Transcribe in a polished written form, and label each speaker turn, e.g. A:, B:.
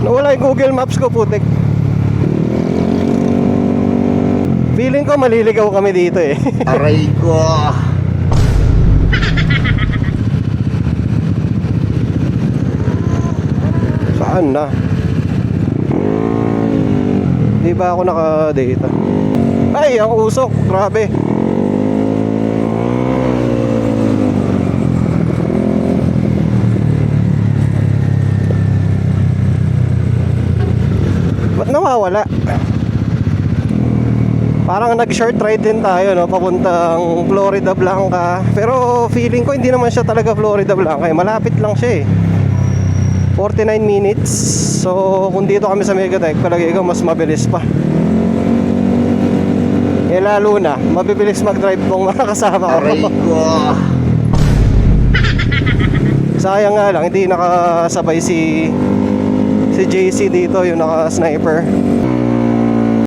A: Nawala yung Google Maps ko, putik. Feeling ko maliligaw kami dito eh.
B: Aray ko.
A: Saan na? Di ba ako naka-data? Ay, ang usok, grabe. Ba't nawawala? Parang nag-short ride din tayo, no? Papuntang Florida Blanca. Pero feeling ko hindi naman siya talaga Florida Blanca eh. Malapit lang siya eh. 49 minutes. So kung dito kami sa Megatech, palagay ko mas mabilis pa. Eh lalo na, mabibilis mag-drive tong mga kasama ko.
B: Aray ko.
A: Sayang nga lang, hindi nakasabay si JC dito, yung naka-sniper.